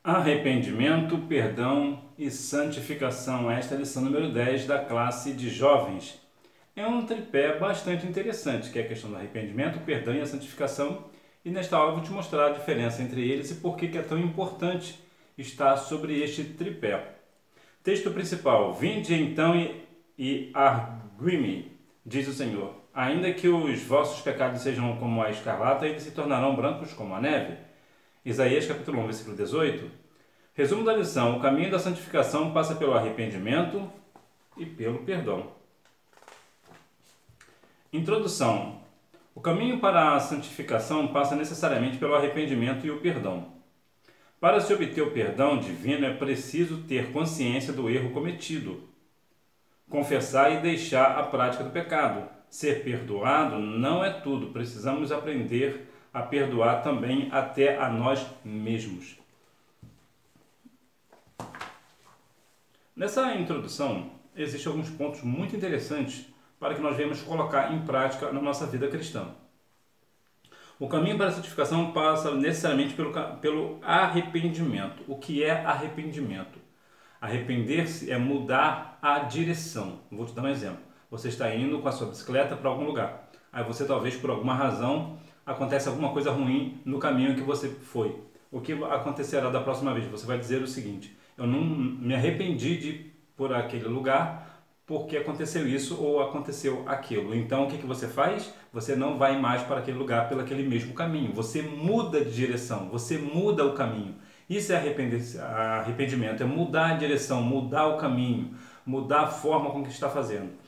Arrependimento, perdão e santificação. Esta é a lição número 10 da classe de jovens. É um tripé bastante interessante, que é a questão do arrependimento, o perdão e a santificação. E nesta aula eu vou te mostrar a diferença entre eles e por que é tão importante estar sobre este tripé. Texto principal. Vinde então e argui-me, diz o Senhor. Ainda que os vossos pecados sejam como a escarlata, eles se tornarão brancos como a neve. Isaías capítulo 1, versículo 18. Resumo da lição: o caminho da santificação passa pelo arrependimento e pelo perdão. Introdução. O caminho para a santificação passa necessariamente pelo arrependimento e o perdão. Para se obter o perdão divino é preciso ter consciência do erro cometido, confessar e deixar a prática do pecado. Ser perdoado não é tudo, precisamos aprender a perdoar também até a nós mesmos. Nessa introdução, existem alguns pontos muito interessantes para que nós venhamos colocar em prática na nossa vida cristã. O caminho para a santificação passa necessariamente pelo arrependimento. O que é arrependimento? Arrepender-se é mudar a direção. Vou te dar um exemplo. Você está indo com a sua bicicleta para algum lugar. Aí você talvez por alguma razão acontece alguma coisa ruim no caminho que você foi. O que acontecerá da próxima vez? Você vai dizer o seguinte: eu não me arrependi de ir por aquele lugar porque aconteceu isso ou aconteceu aquilo. Então o que você faz? Você não vai mais para aquele lugar pelo aquele mesmo caminho. Você muda de direção, você muda o caminho. Isso é arrependimento, é mudar a direção, mudar o caminho, mudar a forma com que está fazendo.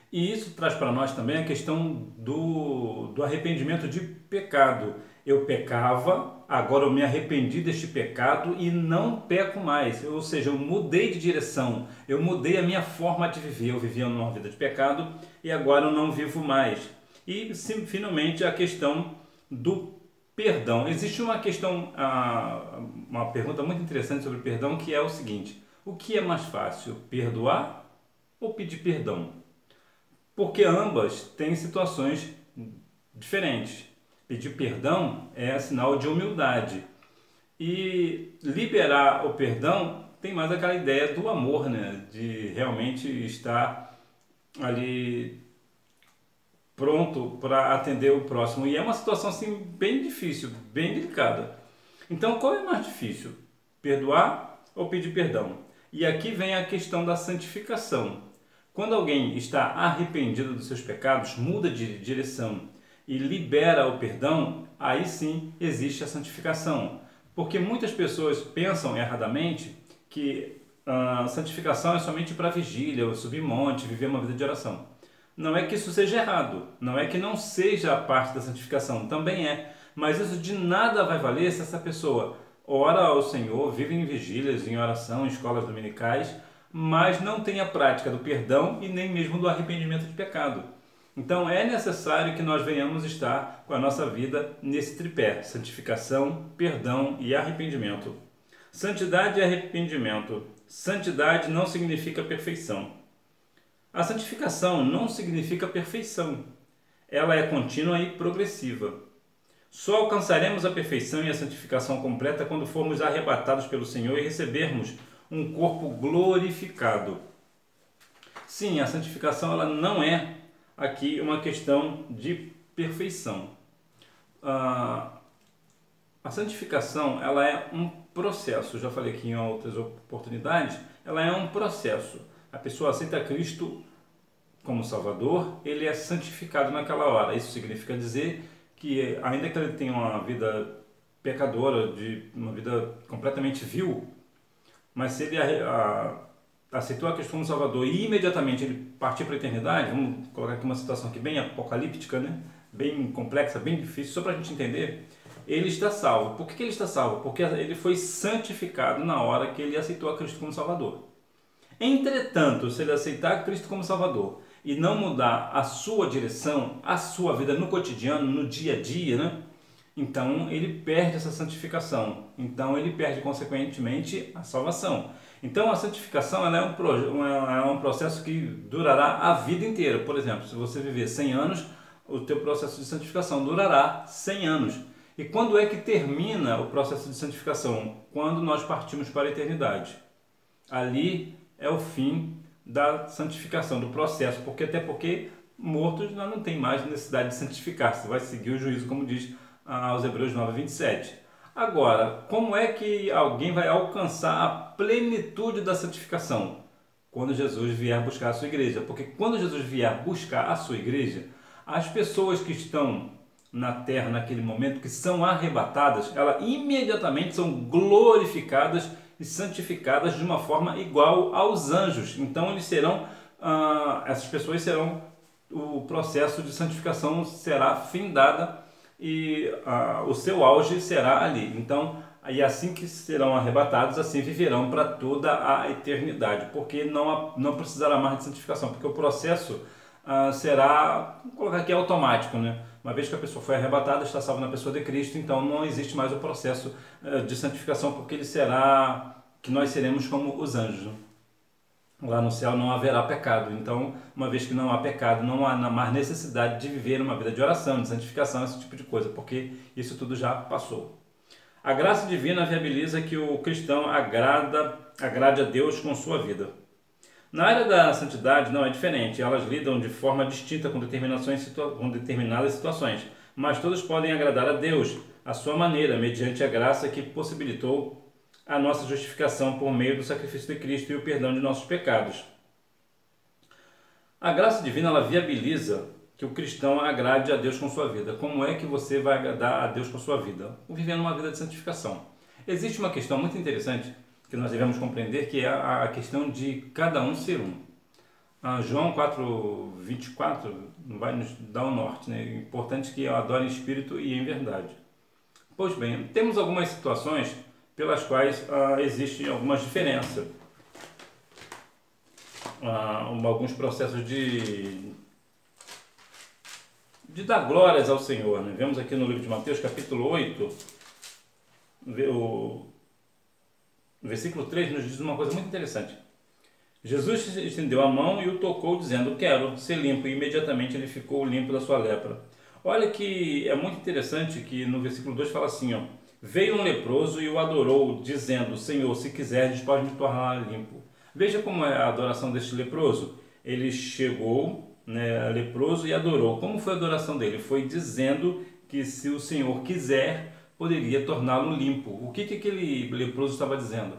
E isso traz para nós também a questão do arrependimento de pecado. Eu pecava, agora eu me arrependi deste pecado e não peco mais. Ou seja, eu mudei de direção, eu mudei a minha forma de viver. Eu vivia numa vida de pecado e agora eu não vivo mais. E finalmente a questão do perdão. Existe uma questão, uma pergunta muito interessante sobre perdão, que é o seguinte: o que é mais fácil, perdoar ou pedir perdão? Porque ambas têm situações diferentes. Pedir perdão é sinal de humildade. E liberar o perdão tem mais aquela ideia do amor, né? De realmente estar ali pronto para atender o próximo. E é uma situação assim bem difícil, bem delicada. Então qual é mais difícil? Perdoar ou pedir perdão? E aqui vem a questão da santificação. Quando alguém está arrependido dos seus pecados, muda de direção e libera o perdão, aí sim existe a santificação. Porque muitas pessoas pensam erradamente que a santificação é somente para vigília, subir monte, viver uma vida de oração. Não é que isso seja errado, não é que não seja a parte da santificação, também é. Mas isso de nada vai valer se essa pessoa ora ao Senhor, vive em vigílias, em oração, em escolas dominicais, mas não tem a prática do perdão e nem mesmo do arrependimento de pecado. Então é necessário que nós venhamos estar com a nossa vida nesse tripé: santificação, perdão e arrependimento. Santidade e arrependimento. Santidade não significa perfeição. A santificação não significa perfeição. Ela é contínua e progressiva. Só alcançaremos a perfeição e a santificação completa quando formos arrebatados pelo Senhor e recebermos um corpo glorificado. Sim, a santificação ela não é aqui uma questão de perfeição. A santificação ela é um processo. Já falei aqui em outras oportunidades. Ela é um processo. A pessoa aceita Cristo como Salvador, ele é santificado naquela hora. Isso significa dizer que, ainda que ele tenha uma vida pecadora, uma vida completamente vil, mas se ele aceitou a Cristo como Salvador e imediatamente ele partir para a eternidade, vamos colocar aqui uma situação aqui bem apocalíptica, né? Bem complexa, bem difícil, só para a gente entender, ele está salvo. Por que ele está salvo? Porque ele foi santificado na hora que ele aceitou a Cristo como Salvador. Entretanto, se ele aceitar Cristo como Salvador e não mudar a sua direção, a sua vida no cotidiano, no dia a dia, né? Então ele perde essa santificação, então ele perde consequentemente a salvação. Então a santificação ela é um processo que durará a vida inteira. Por exemplo, se você viver 100 anos, o teu processo de santificação durará 100 anos. E quando é que termina o processo de santificação? Quando nós partimos para a eternidade. Ali é o fim da santificação, do processo, até porque mortos já não tem mais necessidade de santificar-se, vai seguir o juízo, como diz aos Hebreus 9:27. Agora, como é que alguém vai alcançar a plenitude da santificação? Quando Jesus vier buscar a sua igreja. Porque quando Jesus vier buscar a sua igreja, as pessoas que estão na terra naquele momento, que são arrebatadas, elas imediatamente são glorificadas e santificadas de uma forma igual aos anjos. Então eles serão, essas pessoas serão, o processo de santificação será findada e o seu auge será ali. Então, e assim que serão arrebatados, assim viverão para toda a eternidade, porque não precisará mais de santificação, porque o processo será, vou colocar aqui, automático, né? Uma vez que a pessoa foi arrebatada, está salva na pessoa de Cristo, então não existe mais o processo de santificação, porque ele será, que nós seremos como os anjos, né? Lá no céu não haverá pecado. Então, uma vez que não há pecado, não há mais necessidade de viver uma vida de oração, de santificação, esse tipo de coisa, porque isso tudo já passou. A graça divina viabiliza que o cristão agrade a Deus com sua vida. Na área da santidade não é diferente, elas lidam de forma distinta com determinadas situações, mas todos podem agradar a Deus à sua maneira, mediante a graça que possibilitou a nossa justificação por meio do sacrifício de Cristo e o perdão de nossos pecados. A graça divina ela viabiliza que o cristão agrade a Deus com sua vida. Como é que você vai agradar a Deus com sua vida? Vivendo uma vida de santificação. Existe uma questão muito interessante que nós devemos compreender, que é a questão de cada um ser um. João 4:24 vai nos dar o norte, né? É importante que eu adore em espírito e em verdade. Pois bem, temos algumas situações pelas quais existem algumas diferenças. Alguns processos de dar glórias ao Senhor, né? Vemos aqui no livro de Mateus, capítulo 8, o versículo 3 nos diz uma coisa muito interessante. Jesus estendeu a mão e o tocou, dizendo: quero ser limpo, e imediatamente ele ficou limpo da sua lepra. Olha que é muito interessante que no versículo 2 fala assim, ó: veio um leproso e o adorou, dizendo: Senhor, se quiseres, pode me tornar limpo. Veja como é a adoração deste leproso. Ele chegou, né, leproso, e adorou. Como foi a adoração dele? Foi dizendo que se o Senhor quiser, poderia torná-lo limpo. O que aquele leproso estava dizendo?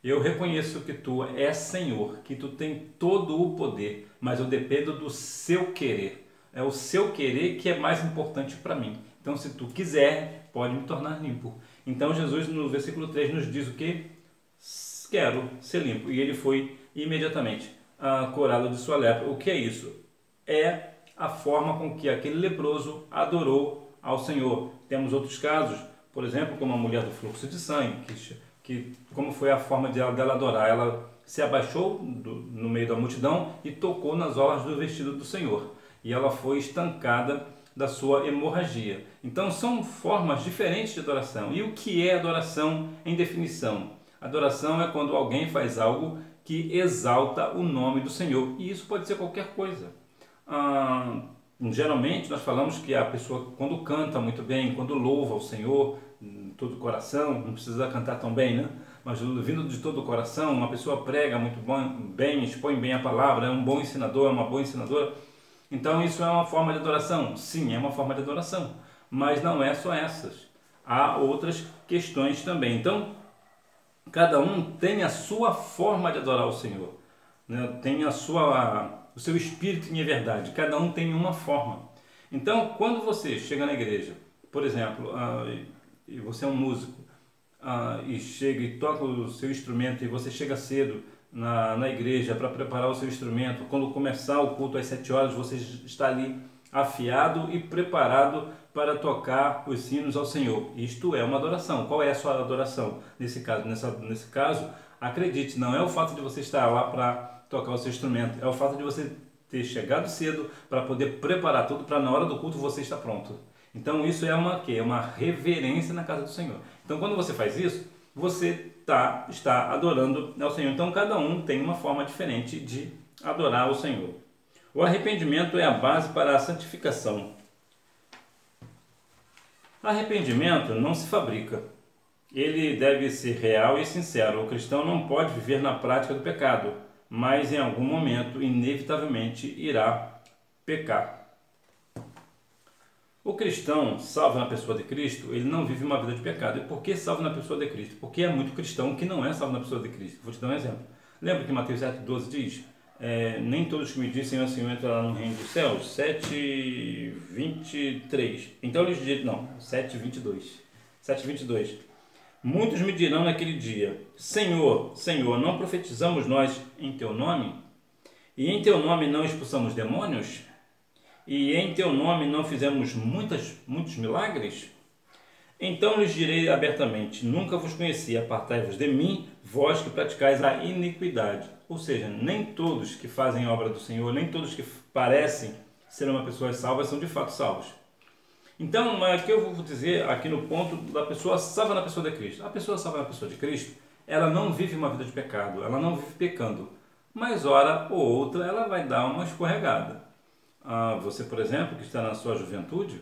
Eu reconheço que tu és Senhor, que tu tem todo o poder, mas eu dependo do seu querer. É o seu querer que é mais importante para mim. Então, se tu quiser, pode me tornar limpo. Então, Jesus, no versículo 3, nos diz o que? Quero ser limpo. E ele foi imediatamente curado de sua lepra. O que é isso? É a forma com que aquele leproso adorou ao Senhor. Temos outros casos, por exemplo, como a mulher do fluxo de sangue, que como foi a forma dela adorar? Ela se abaixou no meio da multidão e tocou nas orlas do vestido do Senhor. E ela foi estancada da sua hemorragia. Então são formas diferentes de adoração. E o que é adoração em definição? Adoração é quando alguém faz algo que exalta o nome do Senhor. E isso pode ser qualquer coisa. Geralmente nós falamos que a pessoa, quando canta muito bem, quando louva o Senhor de todo o coração, não precisa cantar tão bem, né? Mas vindo de todo o coração, uma pessoa prega muito bem, expõe bem a palavra, é um bom ensinador, é uma boa ensinadora. Então isso é uma forma de adoração? Sim, é uma forma de adoração, mas não é só essas. Há outras questões também. Então, cada um tem a sua forma de adorar o Senhor, né? Tem o seu espírito em verdade, cada um tem uma forma. Então, quando você chega na igreja, por exemplo, e você é um músico, e chega e toca o seu instrumento, e você chega cedo na igreja para preparar o seu instrumento, quando começar o culto às 7 horas, você está ali afiado e preparado para tocar os sinos ao Senhor. Isto é uma adoração. Qual é a sua adoração? Nesse caso, acredite, não é o fato de você estar lá para tocar o seu instrumento, é o fato de você ter chegado cedo para poder preparar tudo para na hora do culto você estar pronto. Então isso é uma reverência na casa do Senhor. Então quando você faz isso, você está adorando ao Senhor. Então cada um tem uma forma diferente de adorar ao Senhor. O arrependimento é a base para a santificação. Arrependimento não se fabrica. Ele deve ser real e sincero. O cristão não pode viver na prática do pecado, mas em algum momento, inevitavelmente, irá pecar. O cristão, salvo na pessoa de Cristo, ele não vive uma vida de pecado. E por que salvo na pessoa de Cristo? Porque é muito cristão que não é salvo na pessoa de Cristo. Vou te dar um exemplo. Lembra que Mateus 7,12 diz: nem todos que me dizem Senhor, Senhor, entrarão no reino dos céus? 7,23. Então eles dizem, não, 7,22. 7,22. Muitos me dirão naquele dia: Senhor, Senhor, não profetizamos nós em teu nome? E em teu nome não expulsamos demônios? E em teu nome não fizemos muitos milagres? Então lhes direi abertamente: nunca vos conheci, apartai-vos de mim, vós que praticais a iniquidade. Ou seja, nem todos que fazem a obra do Senhor, nem todos que parecem ser uma pessoa salva são de fato salvos. Então, o que eu vou dizer aqui no ponto da pessoa salva na pessoa de Cristo? A pessoa salva na pessoa de Cristo, ela não vive uma vida de pecado, ela não vive pecando, mas hora ou outra ela vai dar uma escorregada. Você, por exemplo, que está na sua juventude,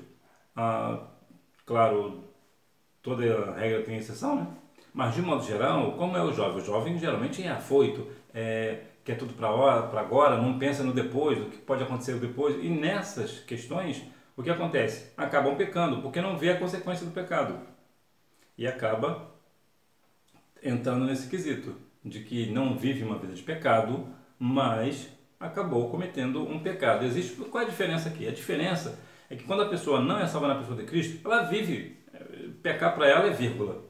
claro, toda regra tem exceção, né? Mas de modo geral, como é o jovem? O jovem geralmente é afoito, quer tudo para agora, não pensa no depois, o que pode acontecer depois. E nessas questões, o que acontece? Acabam pecando, porque não vê a consequência do pecado. E acaba entrando nesse quesito, de que não vive uma vida de pecado, mas acabou cometendo um pecado. Qual é a diferença aqui? A diferença é que quando a pessoa não é salva na pessoa de Cristo, ela vive, pecar para ela é vírgula.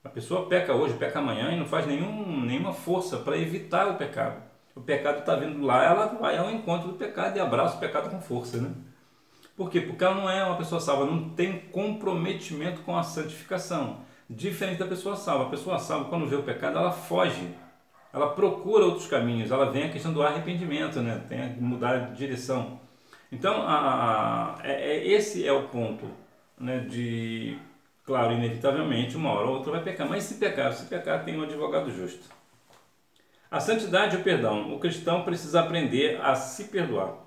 A pessoa peca hoje, peca amanhã e não faz nenhuma força para evitar o pecado. O pecado está vindo lá, ela vai ao encontro do pecado e abraça o pecado com força, né? Por quê? Porque ela não é uma pessoa salva, não tem comprometimento com a santificação. Diferente da pessoa salva. A pessoa salva, quando vê o pecado, ela foge. Ela procura outros caminhos. Ela vem a questão do arrependimento, né? Tem que mudar de direção. Então, esse é o ponto, né? Claro, inevitavelmente, uma hora ou outra vai pecar. Mas se pecar, tem um advogado justo. A santidade e o perdão. O cristão precisa aprender a se perdoar.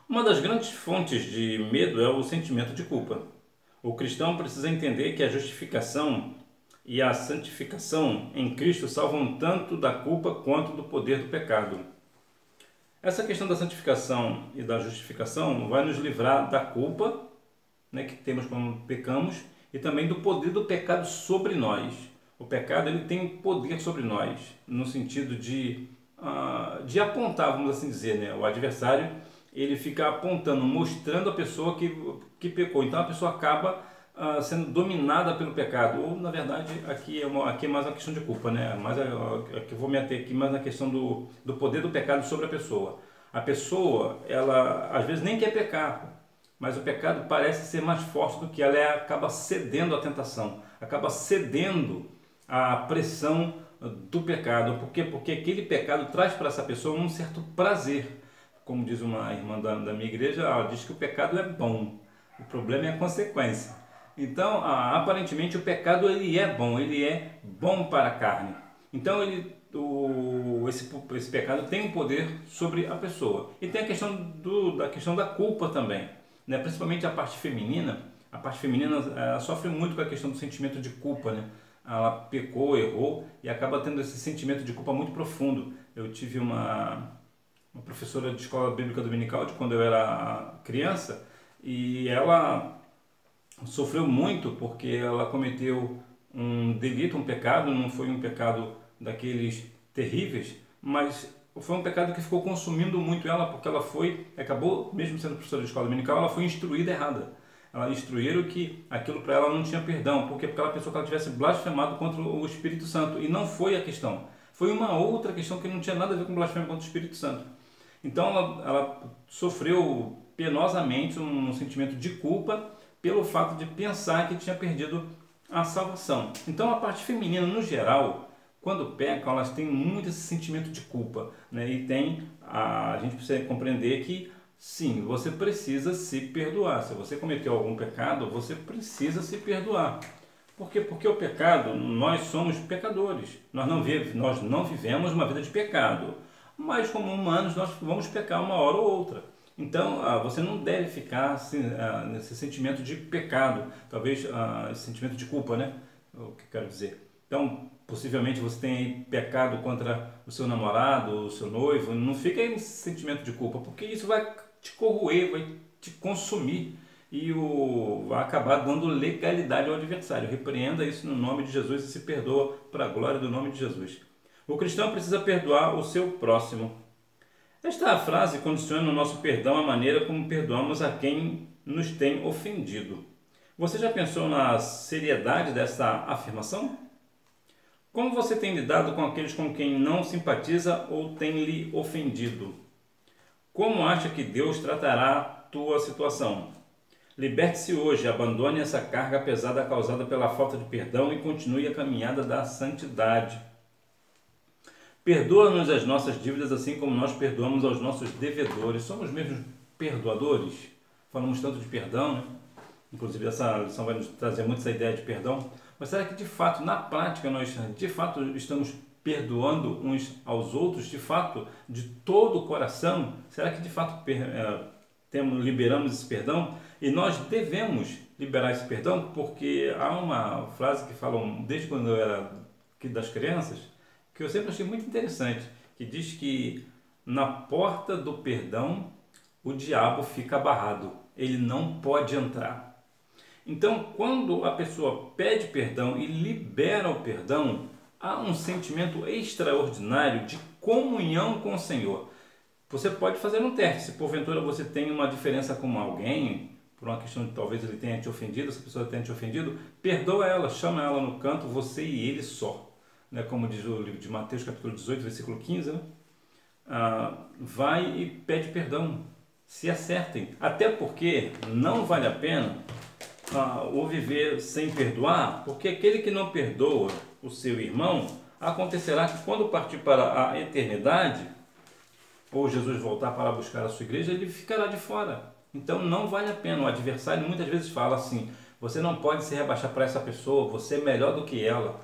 Uma das grandes fontes de medo é o sentimento de culpa. O cristão precisa entender que a justificação e a santificação em Cristo salvam tanto da culpa quanto do poder do pecado. Essa questão da santificação e da justificação vai nos livrar da culpa, né, que temos quando pecamos, e também do poder do pecado sobre nós. O pecado ele tem poder sobre nós, no sentido de apontar, vamos assim dizer, né, o adversário. Ele fica apontando, mostrando a pessoa que pecou. Então a pessoa acaba sendo dominada pelo pecado. Ou, na verdade, aqui é mais uma questão de culpa, né? Aqui eu vou me ater aqui mais na questão do poder do pecado sobre a pessoa. A pessoa, ela às vezes nem quer pecar, mas o pecado parece ser mais forte do que ela. Acaba cedendo à tentação, acaba cedendo à pressão do pecado. Por quê? Porque aquele pecado traz para essa pessoa um certo prazer. Como diz uma irmã da minha igreja, ela diz que o pecado é bom, o problema é a consequência. Então, aparentemente, o pecado ele é bom para a carne. Então, esse pecado tem um poder sobre a pessoa. E tem a questão da culpa também, né? Principalmente a parte feminina. A parte feminina ela sofre muito com a questão do sentimento de culpa, né? Ela pecou, errou e acaba tendo esse sentimento de culpa muito profundo. Eu tive uma professora de escola bíblica dominical de quando eu era criança, e ela sofreu muito porque ela cometeu um delito, um pecado. Não foi um pecado daqueles terríveis, mas foi um pecado que ficou consumindo muito ela, porque ela acabou, mesmo sendo professora de escola dominical, ela foi instruída errada. Ela instruíram que aquilo para ela não tinha perdão. Por quê? Porque ela pensou que ela tivesse blasfemado contra o Espírito Santo, e não foi a questão. Foi uma outra questão que não tinha nada a ver com blasfêmia contra o Espírito Santo. Então ela sofreu penosamente um sentimento de culpa pelo fato de pensar que tinha perdido a salvação. Então a parte feminina no geral, quando pecam, elas têm muito esse sentimento de culpa, né? E a gente precisa compreender que sim, você precisa se perdoar. Se você cometeu algum pecado, você precisa se perdoar. Por quê? Porque o pecado, nós somos pecadores. Nós não vivemos uma vida de pecado. Mas como humanos nós vamos pecar uma hora ou outra. Então, você não deve ficar assim, nesse sentimento de pecado, talvez esse sentimento de culpa, né? O que eu quero dizer. Então, possivelmente você tem aí pecado contra o seu namorado, o seu noivo, não fica aí nesse sentimento de culpa, porque isso vai te corroer, vai te consumir e vai acabar dando legalidade ao adversário. Repreenda isso no nome de Jesus e se perdoa para a glória do nome de Jesus. O cristão precisa perdoar o seu próximo. Esta frase condiciona o nosso perdão à maneira como perdoamos a quem nos tem ofendido. Você já pensou na seriedade dessa afirmação? Como você tem lidado com aqueles com quem não simpatiza ou tem lhe ofendido? Como acha que Deus tratará a tua situação? Liberte-se hoje, abandone essa carga pesada causada pela falta de perdão e continue a caminhada da santidade. Perdoa-nos as nossas dívidas assim como nós perdoamos aos nossos devedores. Somos mesmo perdoadores? Falamos tanto de perdão, né? Inclusive essa lição vai nos trazer muito essa ideia de perdão. Mas será que de fato, na prática, nós de fato estamos perdoando uns aos outros, de fato, de todo o coração? Será que de fato liberamos esse perdão? E nós devemos liberar esse perdão, porque há uma frase que falam desde quando eu era das crianças, que eu sempre achei muito interessante, que diz que na porta do perdão o diabo fica barrado, ele não pode entrar. Então, quando a pessoa pede perdão e libera o perdão, há um sentimento extraordinário de comunhão com o Senhor. Você pode fazer um teste, se porventura você tem uma diferença com alguém, por uma questão de talvez ele tenha te ofendido, essa pessoa tenha te ofendido, perdoa ela, chama ela no canto, você e ele só. Né? Como diz o livro de Mateus, capítulo 18, versículo 15, né? Vai e pede perdão, se acertem. Até porque não vale a pena ou viver sem perdoar, porque aquele que não perdoa o seu irmão, acontecerá que quando partir para a eternidade, ou Jesus voltar para buscar a sua igreja, ele ficará de fora. Então não vale a pena. O adversário muitas vezes fala assim: você não pode se rebaixar para essa pessoa, você é melhor do que ela.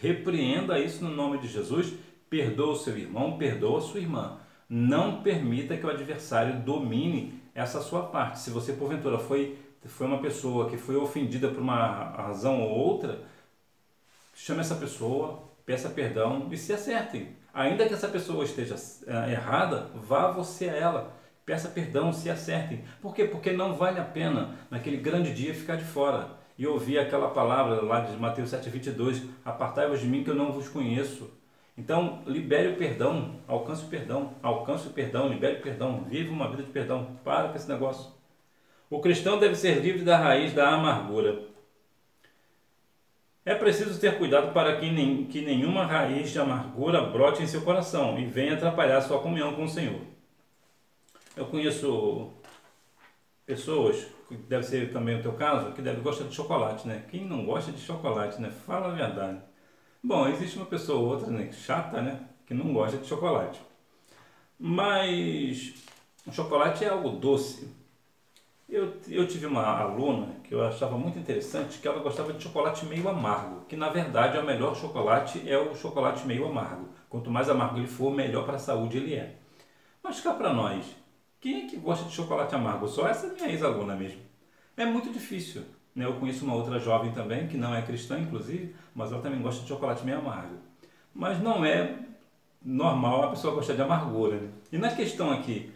Repreenda isso no nome de Jesus, perdoa o seu irmão, perdoa a sua irmã. Não permita que o adversário domine essa sua parte. Se você porventura foi uma pessoa que foi ofendida por uma razão ou outra, chame essa pessoa, peça perdão e se acertem. Ainda que essa pessoa esteja errada, vá você a ela, peça perdão, se acertem. Por quê? Porque não vale a pena naquele grande dia ficar de fora e ouvir aquela palavra lá de Mateus 7,22, apartai-vos de mim que eu não vos conheço. Então, libere o perdão, alcance o perdão, libere o perdão, viva uma vida de perdão, para com esse negócio. O cristão deve ser livre da raiz da amargura. É preciso ter cuidado para que nenhuma raiz de amargura brote em seu coração e venha atrapalhar sua comunhão com o Senhor. Eu conheço pessoas, que deve ser também o teu caso, que deve gostar de chocolate, né? Quem não gosta de chocolate, né? Fala a verdade. Bom, existe uma pessoa ou outra, né, chata, né? Que não gosta de chocolate. Mas o chocolate é algo doce. Eu tive uma aluna que eu achava muito interessante, que ela gostava de chocolate meio amargo, que na verdade o melhor chocolate é o chocolate meio amargo. Quanto mais amargo ele for, melhor para a saúde ele é. Mas cá para nós, quem é que gosta de chocolate amargo? Só essa minha ex-aluna mesmo. É muito difícil. Né? Eu conheço uma outra jovem também, que não é cristã inclusive, mas ela também gosta de chocolate meio amargo. Mas não é normal a pessoa gostar de amargura. Né? E na questão aqui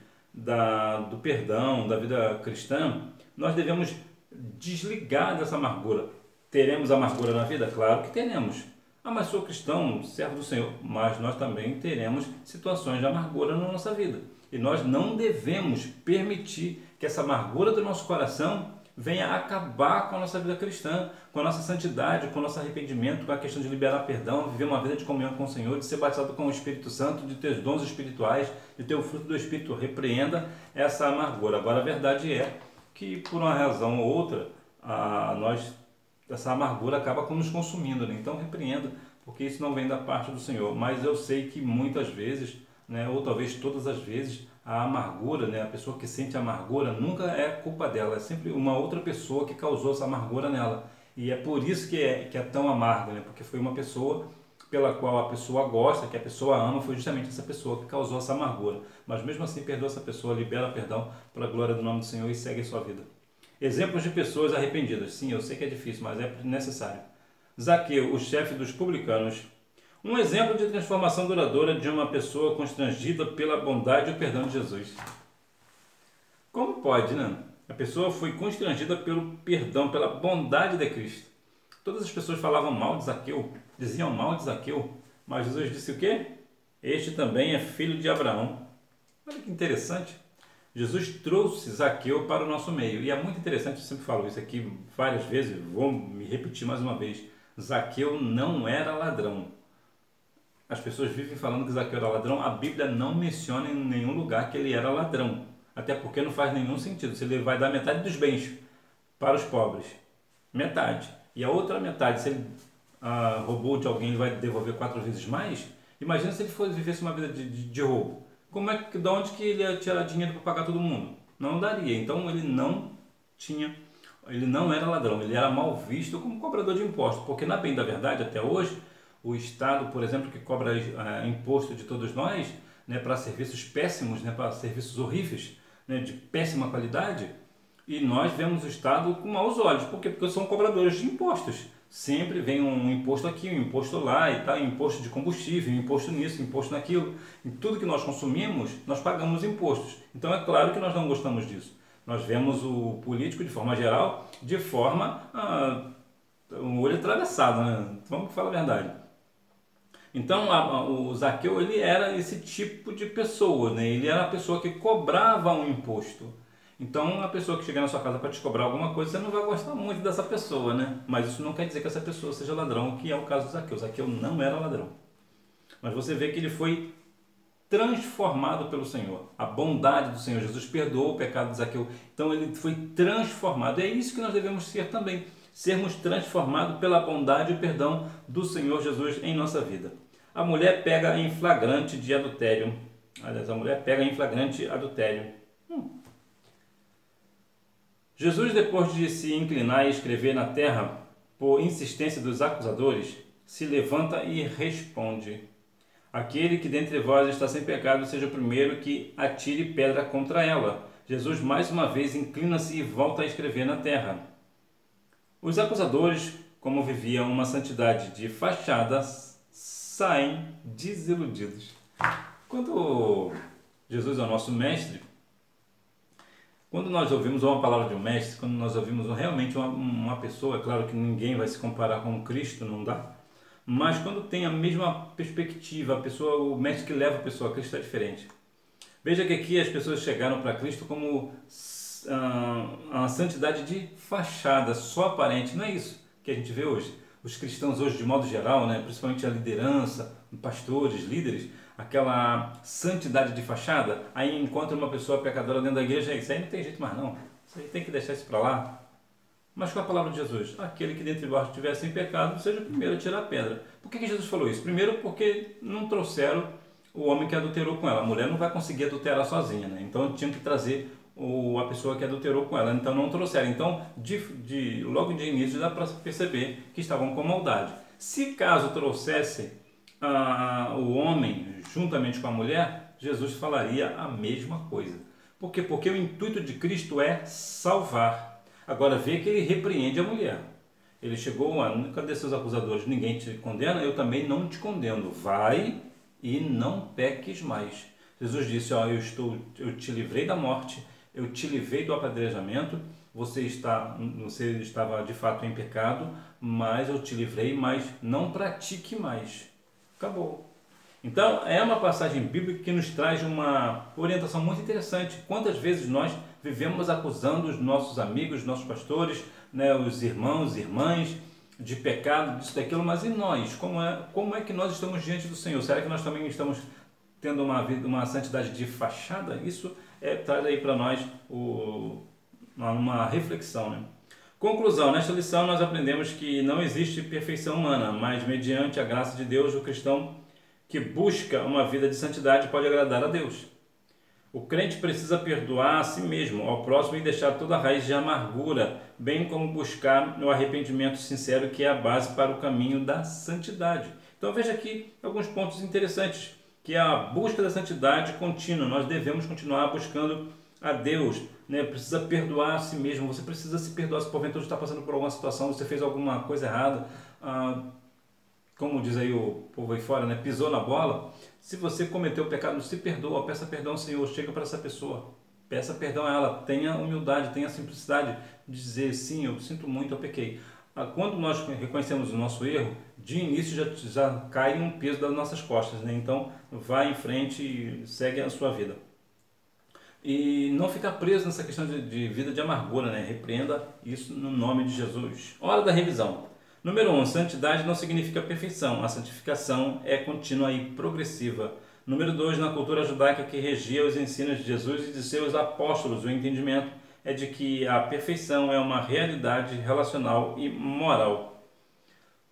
do perdão, da vida cristã, nós devemos desligar dessa amargura. Teremos amargura na vida? Claro que teremos. Mas sou cristão, servo do Senhor. Mas nós também teremos situações de amargura na nossa vida. E nós não devemos permitir que essa amargura do nosso coração venha acabar com a nossa vida cristã, com a nossa santidade, com o nosso arrependimento, com a questão de liberar perdão, viver uma vida de comunhão com o Senhor, de ser batizado com o Espírito Santo, de ter os dons espirituais, de ter o fruto do Espírito. Repreenda essa amargura. Agora, a verdade é que, por uma razão ou outra, essa amargura acaba nos consumindo. Né? Então, repreenda, porque isso não vem da parte do Senhor. Mas eu sei que muitas vezes, né, ou talvez todas as vezes, a amargura, né, a pessoa que sente amargura, nunca é culpa dela, é sempre uma outra pessoa que causou essa amargura nela. E é por isso que é tão amargo, né, porque foi uma pessoa pela qual a pessoa gosta, que a pessoa ama, foi justamente essa pessoa que causou essa amargura. Mas mesmo assim perdoa essa pessoa, libera perdão para a glória do nome do Senhor e segue a sua vida. Exemplos de pessoas arrependidas. Sim, eu sei que é difícil, mas é necessário. Zaqueu, o chefe dos publicanos. Um exemplo de transformação duradoura de uma pessoa constrangida pela bondade e o perdão de Jesus. Como pode, né? A pessoa foi constrangida pelo perdão, pela bondade de Cristo. Todas as pessoas falavam mal de Zaqueu, diziam mal de Zaqueu, mas Jesus disse o quê? Este também é filho de Abraão. Olha que interessante. Jesus trouxe Zaqueu para o nosso meio. E é muito interessante, eu sempre falo isso aqui várias vezes, vou me repetir mais uma vez. Zaqueu não era ladrão. As pessoas vivem falando que Zaqueu era ladrão. A Bíblia não menciona em nenhum lugar que ele era ladrão. Até porque não faz nenhum sentido. Se ele vai dar metade dos bens para os pobres, metade, e a outra metade, se ele roubou de alguém, ele vai devolver 4 vezes mais. Imagina se ele vivesse uma vida de roubo. De onde que ele ia tirar dinheiro para pagar todo mundo? Não daria. Então ele não era ladrão, ele era mal visto como cobrador de impostos, porque na bem da verdade, até hoje, o Estado, por exemplo, que cobra imposto de todos nós, né, para serviços péssimos, né, para serviços horríveis, né, de péssima qualidade, e nós vemos o Estado com maus olhos. Por quê? Porque são cobradores de impostos. Sempre vem um imposto aqui, um imposto lá e tal, imposto de combustível, imposto nisso, imposto naquilo. Em tudo que nós consumimos, nós pagamos impostos. Então é claro que nós não gostamos disso. Nós vemos o político, de forma geral, de forma um olho atravessado, né? Vamos falar a verdade. Então o Zaqueu, ele era esse tipo de pessoa, né? Ele era a pessoa que cobrava um imposto. Então, a pessoa que chegar na sua casa para te cobrar alguma coisa, você não vai gostar muito dessa pessoa, né? Mas isso não quer dizer que essa pessoa seja ladrão, que é o caso do Zaqueu. Zaqueu não era ladrão. Mas você vê que ele foi transformado pelo Senhor. A bondade do Senhor Jesus perdoou o pecado de Zaqueu. Então, ele foi transformado. É isso que nós devemos ser também. Sermos transformados pela bondade e perdão do Senhor Jesus em nossa vida. A mulher pega em flagrante de adultério. Aliás, a mulher pega em flagrante adultério. Jesus, depois de se inclinar e escrever na terra, por insistência dos acusadores, se levanta e responde: aquele que dentre vós está sem pecado, seja o primeiro que atire pedra contra ela. Jesus mais uma vez inclina-se e volta a escrever na terra. Os acusadores, como viviam uma santidade de fachada, saem desiludidos. Quando Jesus é o nosso mestre, quando nós ouvimos uma palavra de um mestre, quando nós ouvimos realmente uma pessoa, é claro que ninguém vai se comparar com Cristo, não dá, mas quando tem a mesma perspectiva, o mestre que leva a pessoa a Cristo é diferente. Veja que aqui as pessoas chegaram para Cristo como a santidade de fachada, só aparente. Não é isso que a gente vê hoje. Os cristãos hoje, de modo geral, né, principalmente a liderança, pastores, líderes, aquela santidade de fachada, aí encontra uma pessoa pecadora dentro da igreja, isso aí não tem jeito mais não, isso aí tem que deixar isso para lá. Mas com a palavra de Jesus, aquele que dentre vós estiver sem pecado, seja o primeiro a tirar a pedra. Por que Jesus falou isso? Primeiro porque não trouxeram o homem que adulterou com ela, a mulher não vai conseguir adulterar sozinha, né? Então tinham que trazer a pessoa que adulterou com ela, então não trouxeram. Então logo de início dá para perceber que estavam com maldade. Se caso trouxesse o homem juntamente com a mulher, Jesus falaria a mesma coisa. Por quê? Porque o intuito de Cristo é salvar. Agora vê que ele repreende a mulher. Ele chegou cadê seus acusadores? Ninguém te condena, eu também não te condeno. Vai e não peques mais. Jesus disse, eu te livrei da morte, eu te livrei do apedrejamento, você estava de fato em pecado, mas eu te livrei, mas não pratique mais. Acabou. Então, é uma passagem bíblica que nos traz uma orientação muito interessante. Quantas vezes nós vivemos acusando os nossos amigos, os nossos pastores, né, os irmãos, irmãs, de pecado, disso, daquilo, mas e nós? Como é que nós estamos diante do Senhor? Será que nós também estamos tendo uma santidade de fachada? Isso traz aí para nós uma reflexão, né? Conclusão, nesta lição nós aprendemos que não existe perfeição humana, mas mediante a graça de Deus, o cristão que busca uma vida de santidade pode agradar a Deus. O crente precisa perdoar a si mesmo, ao próximo e deixar toda a raiz de amargura, bem como buscar o arrependimento sincero, que é a base para o caminho da santidade. Então veja aqui alguns pontos interessantes, que é a busca da santidade contínua. Nós devemos continuar buscando a Deus, né? Precisa perdoar a si mesmo, você precisa se perdoar se porventura está passando por alguma situação, você fez alguma coisa errada, como diz aí o povo aí fora, né? Pisou na bola. Se você cometeu o pecado, se perdoa, peça perdão ao Senhor, chega para essa pessoa, peça perdão a ela, tenha humildade, tenha simplicidade de dizer, sim, eu sinto muito, eu pequei. Quando nós reconhecemos o nosso erro, de início já cai um peso das nossas costas, né? Então vai em frente e segue a sua vida. E não ficar preso nessa questão de vida de amargura, né? Repreenda isso no nome de Jesus. Hora da revisão. Número 1, santidade não significa perfeição. A santificação é contínua e progressiva. Número 2, na cultura judaica que regia os ensinos de Jesus e de seus apóstolos, o entendimento é de que a perfeição é uma realidade relacional e moral.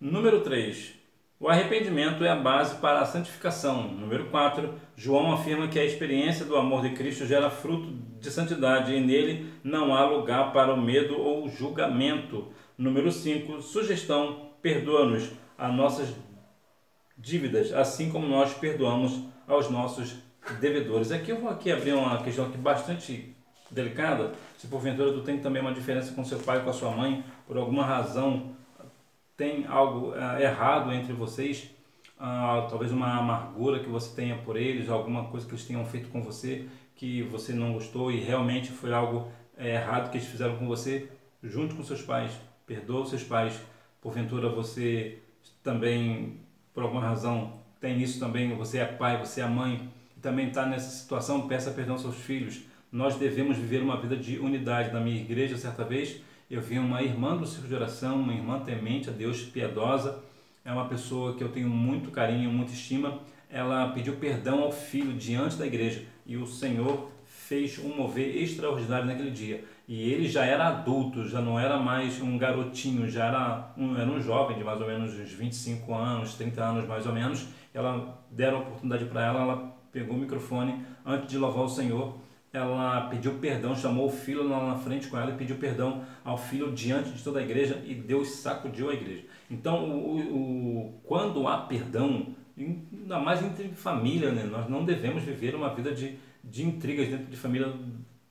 Número 3, o arrependimento é a base para a santificação. Número 4, João afirma que a experiência do amor de Cristo gera fruto de santidade e nele não há lugar para o medo ou julgamento. Número 5, sugestão, perdoa-nos as nossas dívidas, assim como nós perdoamos aos nossos devedores. Aqui eu vou abrir uma questão aqui bastante delicada. Se porventura tu tem também uma diferença com seu pai ou com a sua mãe, por alguma razão tem algo errado entre vocês, talvez uma amargura que você tenha por eles, alguma coisa que eles tenham feito com você que você não gostou e realmente foi algo errado que eles fizeram com você, junto com seus pais, perdoa os seus pais. Porventura você também, por alguma razão, tem isso também, você é pai, você é mãe, e também está nessa situação, peça perdão aos seus filhos. Nós devemos viver uma vida de unidade. Na minha igreja, certa vez, eu vi uma irmã do círculo de oração, uma irmã temente a Deus, piedosa, é uma pessoa que eu tenho muito carinho, muita estima. Ela pediu perdão ao filho diante da igreja e o Senhor fez um mover extraordinário naquele dia. E ele já era adulto, já não era mais um garotinho, já era um jovem de mais ou menos uns 25 anos, 30 anos mais ou menos. Deram a oportunidade para ela, ela pegou o microfone antes de louvar o Senhor. Ela pediu perdão, chamou o filho lá na frente com ela e pediu perdão ao filho diante de toda a igreja e Deus sacudiu a igreja. Então, quando há perdão, ainda mais entre família, né? Nós não devemos viver uma vida de intrigas dentro de família,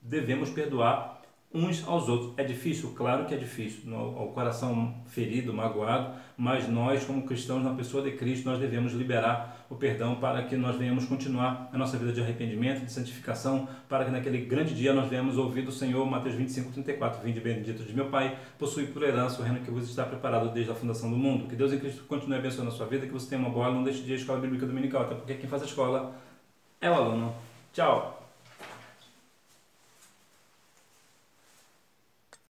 devemos perdoar uns aos outros. É difícil? Claro que é difícil, ao coração ferido, magoado, mas nós, como cristãos, na pessoa de Cristo, nós devemos liberar o perdão para que nós venhamos continuar a nossa vida de arrependimento, de santificação, para que naquele grande dia nós venhamos ouvir do Senhor, Mateus 25:34, vinde bendito de meu Pai, possui por herança o reino que vos está preparado desde a fundação do mundo. Que Deus em Cristo continue abençoando a sua vida, que você tenha uma boa aula, não deixe de ir à escola bíblica dominical, até porque quem faz a escola é o aluno. Tchau!